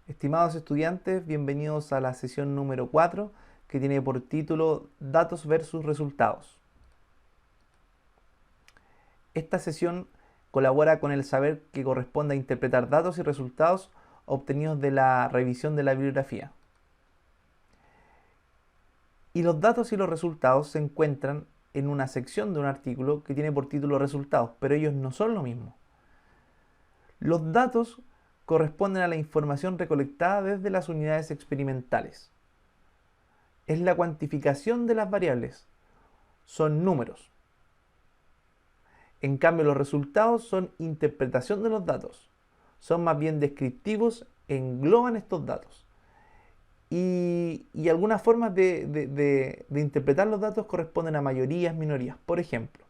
Estimados estudiantes, bienvenidos a la sesión número 4 que tiene por título Datos versus Resultados. Esta sesión colabora con el saber que corresponde a interpretar datos y resultados obtenidos de la revisión de la bibliografía. Y los datos y los resultados se encuentran en una sección de un artículo que tiene por título Resultados, pero ellos no son lo mismo. Los datos corresponden a la información recolectada desde las unidades experimentales. Es la cuantificación de las variables, son números. En cambio, los resultados son interpretación de los datos, son más bien descriptivos, engloban estos datos. Y algunas formas de interpretar los datos corresponden a mayorías, minorías. Por ejemplo,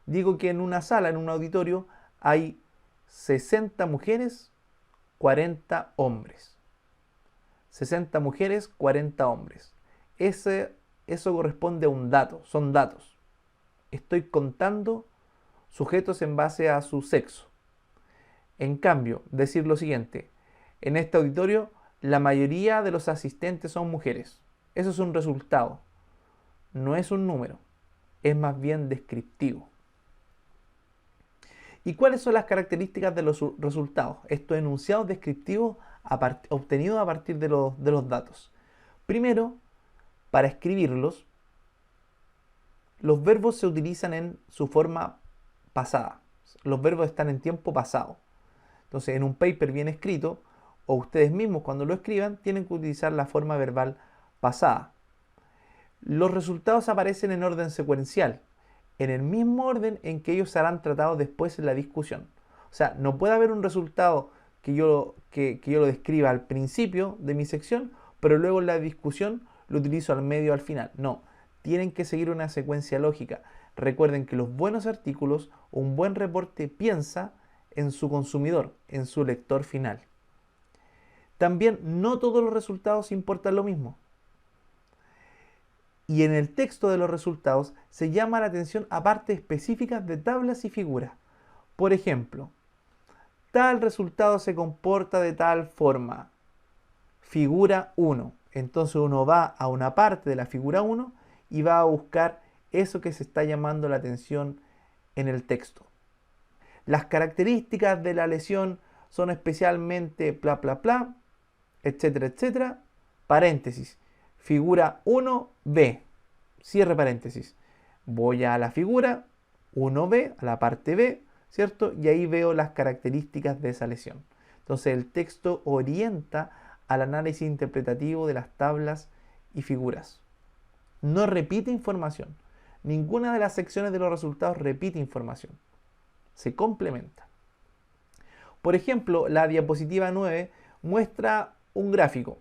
digo que en una sala, en un auditorio, hay 60 mujeres, 40 hombres. 60 mujeres, 40 hombres. Eso corresponde a un dato, son datos. Estoy contando sujetos en base a su sexo. En cambio, decir lo siguiente: en este auditorio la mayoría de los asistentes son mujeres. Eso es un resultado, no es un número, es más bien descriptivo. ¿Y cuáles son las características de los resultados? Estos enunciados descriptivos obtenidos a partir de los datos. Primero, para escribirlos, los verbos se utilizan en su forma pasada. Los verbos están en tiempo pasado. Entonces, en un paper bien escrito, o ustedes mismos cuando lo escriban, tienen que utilizar la forma verbal pasada. Los resultados aparecen en orden secuencial, en el mismo orden en que ellos serán tratados después en la discusión. O sea, no puede haber un resultado que yo lo describa al principio de mi sección, pero luego en la discusión lo utilizo al medio o al final. No, tienen que seguir una secuencia lógica. Recuerden que los buenos artículos, un buen reporte piensa en su consumidor, en su lector final. También no todos los resultados importan lo mismo. Y en el texto de los resultados se llama la atención a partes específicas de tablas y figuras. Por ejemplo, tal resultado se comporta de tal forma. Figura 1. Entonces uno va a una parte de la figura 1 y va a buscar eso que se está llamando la atención en el texto. Las características de la lesión son especialmente bla bla bla, etcétera, etcétera. Paréntesis. Figura 1b, cierre paréntesis. Voy a la figura 1b, a la parte b, ¿cierto? Y ahí veo las características de esa lesión. Entonces el texto orienta al análisis interpretativo de las tablas y figuras. No repite información. Ninguna de las secciones de los resultados repite información. Se complementa. Por ejemplo, la diapositiva 9 muestra un gráfico,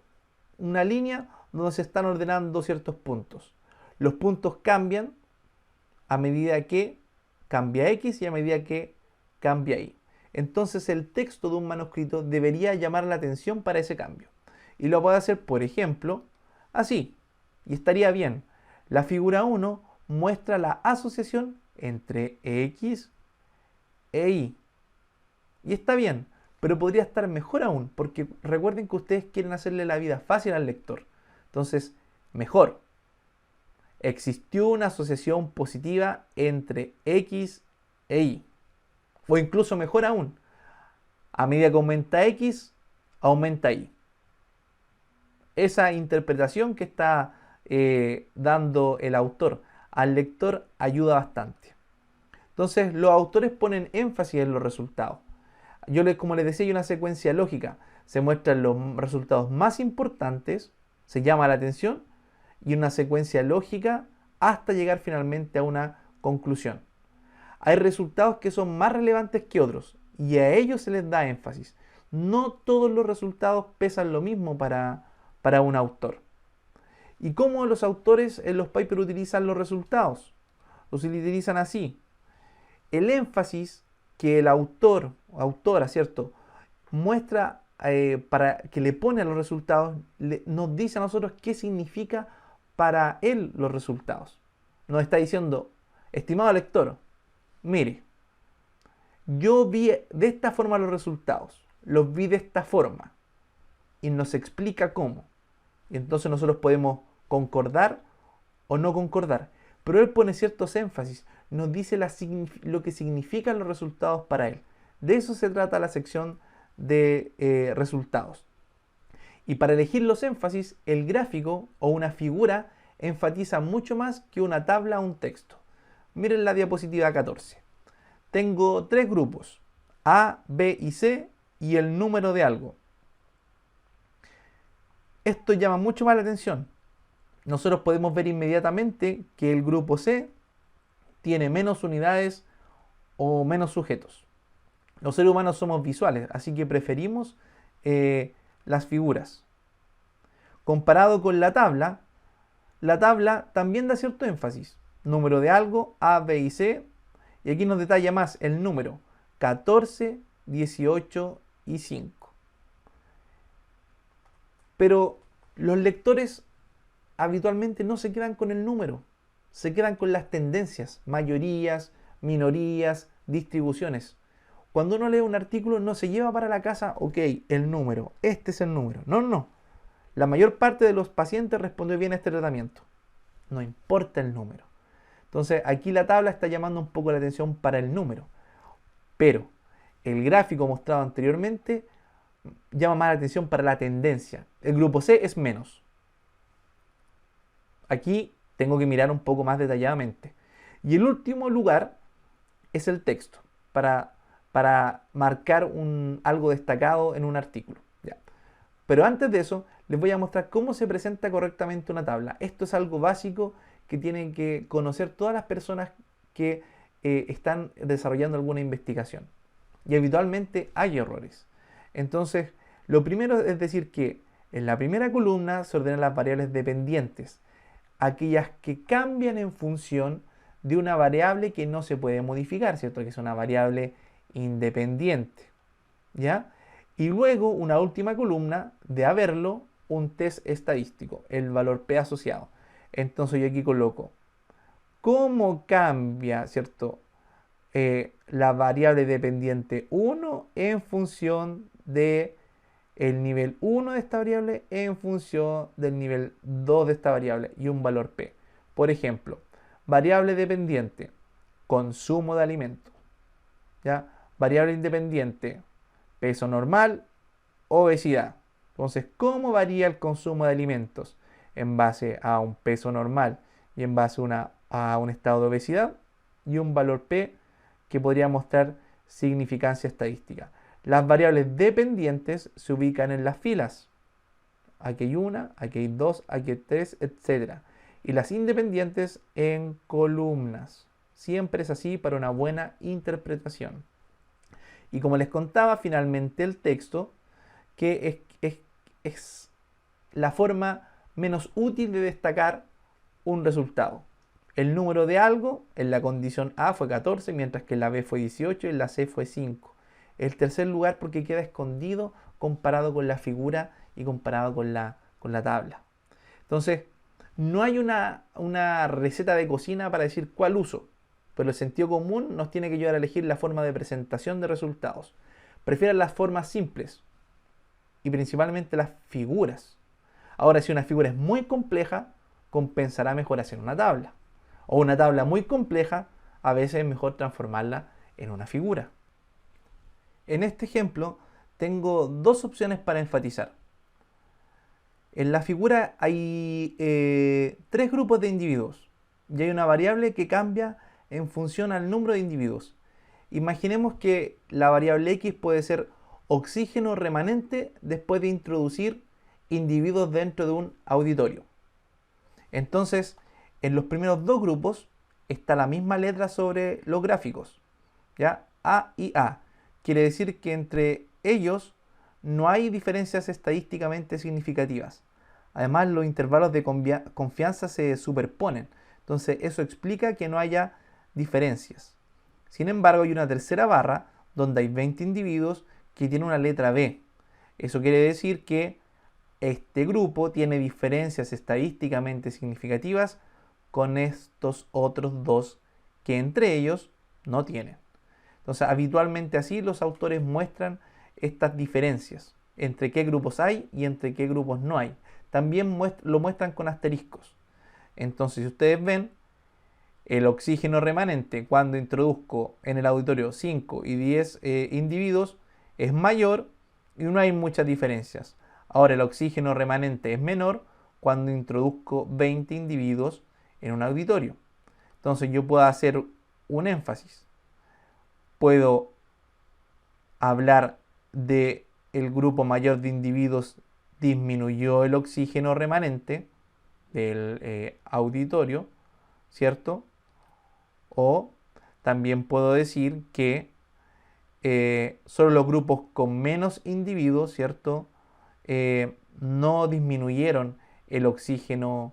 una línea donde se están ordenando ciertos puntos. Los puntos cambian a medida que cambia X y a medida que cambia Y. Entonces el texto de un manuscrito debería llamar la atención para ese cambio. Y lo puede hacer, por ejemplo, así. Y estaría bien. La figura 1 muestra la asociación entre X e Y. Y está bien, pero podría estar mejor aún, porque recuerden que ustedes quieren hacerle la vida fácil al lector. Entonces, mejor. Existió una asociación positiva entre X e Y. O incluso mejor aún, a medida que aumenta X, aumenta Y. Esa interpretación que está dando el autor al lector ayuda bastante. Entonces, los autores ponen énfasis en los resultados. Como les decía, hay una secuencia lógica. Se muestran los resultados más importantes, se llama la atención, y una secuencia lógica hasta llegar finalmente a una conclusión. Hay resultados que son más relevantes que otros y a ellos se les da énfasis. No todos los resultados pesan lo mismo para un autor. ¿Y cómo los autores en los papers utilizan los resultados? Los utilizan así. El énfasis que el autor o autora, ¿cierto?, muestra para que le pone a los resultados, nos dice a nosotros qué significa para él los resultados. Nos está diciendo: estimado lector, mire, yo vi de esta forma los resultados, los vi de esta forma. y nos explica cómo. Y entonces nosotros podemos concordar o no concordar. Pero él pone ciertos énfasis, nos dice lo que significan los resultados para él. De eso se trata la sección de resultados. Y para elegir los énfasis, el gráfico o una figura enfatiza mucho más que una tabla o un texto. Miren la diapositiva 14. Tengo tres grupos, A, B y C, y el número de algo. Esto llama mucho más la atención. Nosotros podemos ver inmediatamente que el grupo C tiene menos unidades o menos sujetos. Los seres humanos somos visuales, así que preferimos las figuras. Comparado con la tabla también da cierto énfasis. Número de algo, A, B y C. Y aquí nos detalla más el número 14, 18 y 5. Pero los lectores habitualmente no se quedan con el número, se quedan con las tendencias, mayorías, minorías, distribuciones. Cuando uno lee un artículo no se lleva para la casa, ok, el número, este es el número. No. La mayor parte de los pacientes respondió bien a este tratamiento. No importa el número. Entonces aquí la tabla está llamando un poco la atención para el número. Pero el gráfico mostrado anteriormente llama más la atención para la tendencia. El grupo C es menos. Aquí tengo que mirar un poco más detalladamente. Y el último lugar es el texto, para marcar algo destacado en un artículo. Ya. Pero antes de eso, les voy a mostrar cómo se presenta correctamente una tabla. Esto es algo básico que tienen que conocer todas las personas que están desarrollando alguna investigación. Y habitualmente hay errores. Entonces, lo primero es decir que en la primera columna se ordenan las variables dependientes, aquellas que cambian en función de una variable que no se puede modificar, ¿cierto? Que es una variable independiente, ¿ya? Y luego una última columna, de haberlo, un test estadístico, el valor P asociado. Entonces yo aquí coloco cómo cambia, ¿cierto? La variable dependiente 1 en función de el nivel 1 de esta variable en función del nivel 2 de esta variable y un valor P. Por ejemplo, variable dependiente, consumo de alimentos. ¿Ya? Variable independiente, peso normal, obesidad. Entonces, ¿cómo varía el consumo de alimentos? En base a un peso normal y en base a un estado de obesidad y un valor P que podría mostrar significancia estadística. Las variables dependientes se ubican en las filas. Aquí hay una, aquí hay dos, aquí hay tres, etc. Y las independientes en columnas. Siempre es así para una buena interpretación. Y como les contaba, finalmente el texto, que es la forma menos útil de destacar un resultado. El número de algo en la condición A fue 14, mientras que en la B fue 18 y en la C fue 5. El tercer lugar porque queda escondido comparado con la figura y comparado con la tabla. Entonces, no hay una receta de cocina para decir cuál uso, pero el sentido común nos tiene que ayudar a elegir la forma de presentación de resultados. Prefieran las formas simples y principalmente las figuras. Ahora, si una figura es muy compleja, compensará mejor hacer una tabla. O una tabla muy compleja, a veces es mejor transformarla en una figura. En este ejemplo tengo dos opciones para enfatizar. En la figura hay tres grupos de individuos y hay una variable que cambia en función al número de individuos. Imaginemos que la variable X puede ser oxígeno remanente después de introducir individuos dentro de un auditorio. Entonces, en los primeros dos grupos está la misma letra sobre los gráficos, ¿ya? A y A. Quiere decir que entre ellos no hay diferencias estadísticamente significativas. Además, los intervalos de confianza se superponen. Entonces, eso explica que no haya diferencias. Sin embargo, hay una tercera barra donde hay 20 individuos que tiene una letra B. Eso quiere decir que este grupo tiene diferencias estadísticamente significativas con estos otros dos que entre ellos no tienen. Entonces, habitualmente así los autores muestran estas diferencias. entre qué grupos hay y entre qué grupos no hay. También lo muestran con asteriscos. Entonces, si ustedes ven, el oxígeno remanente cuando introduzco en el auditorio 5 y 10 individuos es mayor y no hay muchas diferencias. Ahora el oxígeno remanente es menor cuando introduzco 20 individuos en un auditorio. Entonces yo puedo hacer un énfasis. Puedo hablar de el grupo mayor de individuos disminuyó el oxígeno remanente del auditorio, ¿cierto? O también puedo decir que solo los grupos con menos individuos, ¿cierto? No disminuyeron el oxígeno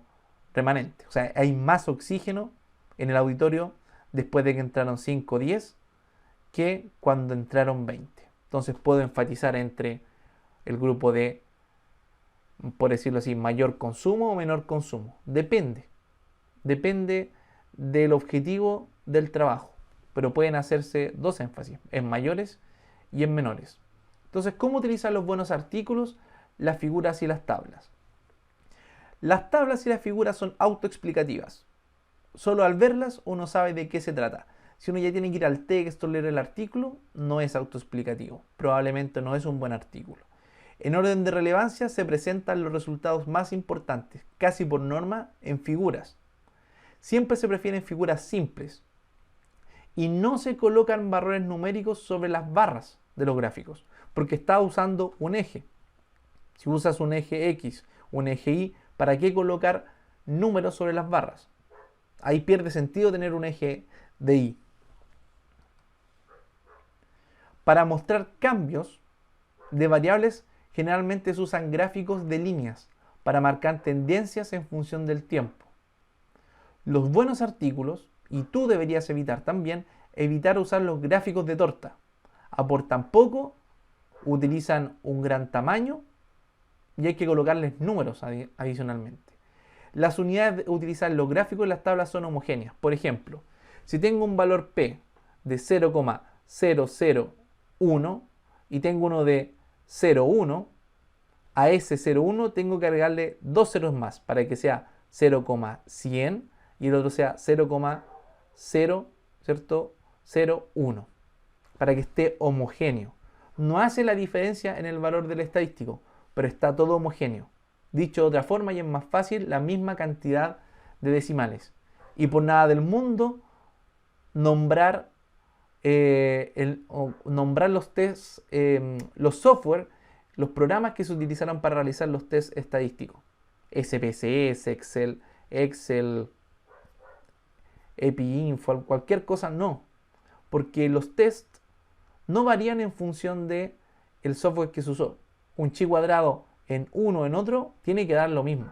remanente. O sea, hay más oxígeno en el auditorio después de que entraron 5 o 10 que cuando entraron 20. Entonces puedo enfatizar entre el grupo de, por decirlo así, mayor consumo o menor consumo. Depende. Depende del objetivo del trabajo. Pero pueden hacerse dos énfasis, en mayores y en menores. Entonces, ¿cómo utilizar los buenos artículos, las figuras y las tablas? Las tablas y las figuras son autoexplicativas. Solo al verlas uno sabe de qué se trata. Si uno ya tiene que ir al texto, leer el artículo, no es autoexplicativo. Probablemente no es un buen artículo. En orden de relevancia se presentan los resultados más importantes, casi por norma, en figuras. Siempre se prefieren figuras simples y no se colocan valores numéricos sobre las barras de los gráficos, porque está usando un eje. Si usas un eje X, un eje Y, ¿para qué colocar números sobre las barras? Ahí pierde sentido tener un eje de Y. Para mostrar cambios de variables, generalmente se usan gráficos de líneas para marcar tendencias en función del tiempo. Los buenos artículos, y tú deberías evitar usar los gráficos de torta. Aportan poco, utilizan un gran tamaño y hay que colocarles números adicionalmente. Las unidades de utilizar los gráficos en las tablas son homogéneas. Por ejemplo, si tengo un valor P de 0,001 y tengo uno de 0,1, a ese 0,1 tengo que agregarle dos ceros más para que sea 0,100 y el otro sea 0,0, ¿cierto? 0,1, para que esté homogéneo. No hace la diferencia en el valor del estadístico, pero está todo homogéneo. Dicho de otra forma, y es más fácil, la misma cantidad de decimales. Y por nada del mundo, nombrar los tests, los software, los programas que se utilizaron para realizar los tests estadísticos. SPSS, Excel, EpiInfo, cualquier cosa, no. Porque los tests no varían en función de el software que se usó. Un chi cuadrado en uno o en otro tiene que dar lo mismo.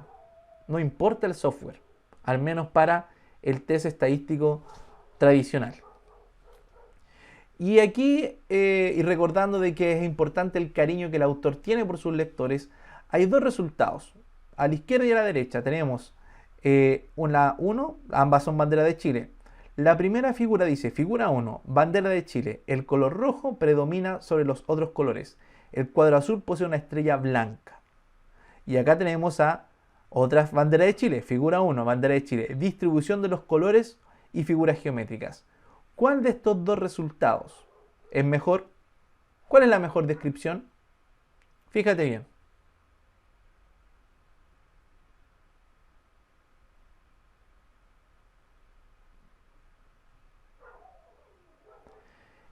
No importa el software, al menos para el test estadístico tradicional. Y aquí, y recordando de que es importante el cariño que el autor tiene por sus lectores, hay dos resultados. A la izquierda y a la derecha tenemos una 1, ambas son banderas de Chile. La primera figura dice, figura 1, bandera de Chile, el color rojo predomina sobre los otros colores. El cuadro azul posee una estrella blanca. Y acá tenemos a otras banderas de Chile, figura 1, bandera de Chile, distribución de los colores y figuras geométricas. ¿Cuál de estos dos resultados es mejor? ¿Cuál es la mejor descripción? Fíjate bien.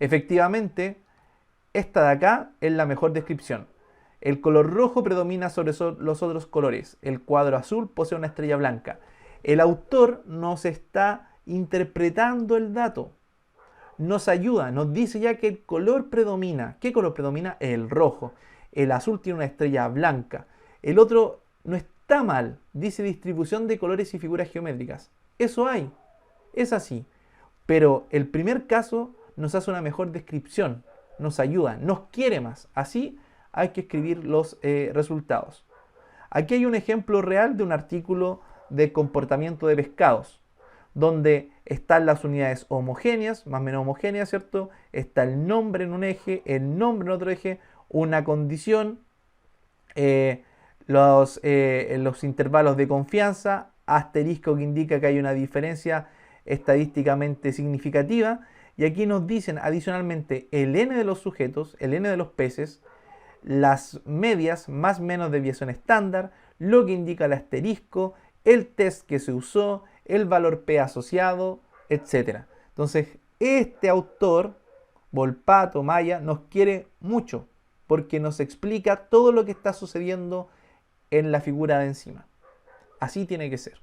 Efectivamente, esta de acá es la mejor descripción. El color rojo predomina sobre los otros colores. El cuadro azul posee una estrella blanca. El autor nos está interpretando el dato. Nos ayuda, nos dice ya que el color predomina. ¿Qué color predomina? El rojo. El azul tiene una estrella blanca. El otro no está mal. Dice distribución de colores y figuras geométricas. Eso hay. Es así. Pero el primer caso nos hace una mejor descripción. Nos ayuda, nos quiere más. Así hay que escribir los resultados. Aquí hay un ejemplo real de un artículo de comportamiento de pescados, donde están las unidades homogéneas, más o menos homogéneas, ¿cierto? Está el nombre en un eje, el nombre en otro eje, una condición eh, los intervalos de confianza, asterisco que indica que hay una diferencia estadísticamente significativa, y aquí nos dicen adicionalmente el n de los sujetos, el n de los peces, las medias más menos desviación estándar, lo que indica el asterisco, el test que se usó, el valor P asociado, etc. Entonces, este autor, Volpato, Maya, nos quiere mucho porque nos explica todo lo que está sucediendo en la figura de encima. Así tiene que ser.